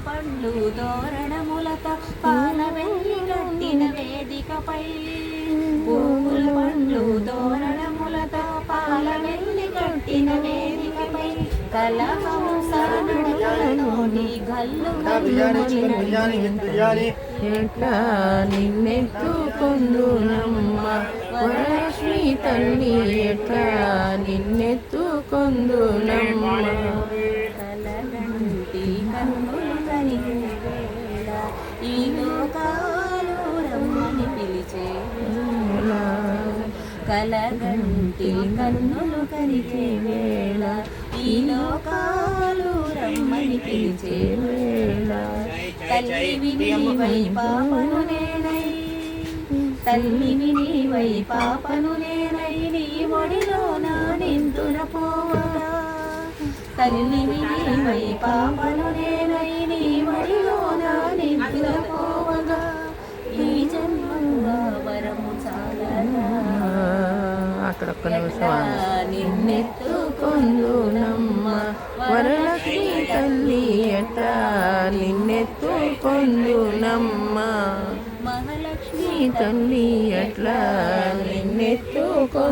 పండ్లు తోరణములతో పాల వెళ్ళి కట్టిన వేదికపై పూల పండ్లు తోరణములతో పాల వెళ్ళి కట్టిన వేదికపై కలహంస నడకలతోటి గల్లు ఎట్లా నిన్నెత్తుకొందునమ్మ వరలక్ష్మి తల్లి ఎట్లా నిన్నెత్తుకొందునమ్మ కలగంటి కన్నులు కలిగే వేళ ఈ లోకాలు రమ్మని పిలిచే కలగంటి కన్నులు కరిగే వేళ ఈ లోకాలు రమ్మని పిలిచే వేళ తల్లివి నీవై పాపను నేనై తల్లివి నీవై పాపను నేనై నీ ఒడిలో నా నింతున పోవగా తల్లివి నీవై పాపను నేనై నీ ఒడిలో నా నింతున పోవగా ఈ జన్మగా వరము చాలనా అక్కడొక్క నిమిషం నిన్నెత్తుకొందునమ్మ వరలక్ష్మి తల్లి ఎట్లా నిన్నెత్తుకొందునమ్మ మహాలక్ష్మి తల్లి ఎట్లా నిన్నెత్తుకొందునమ్మ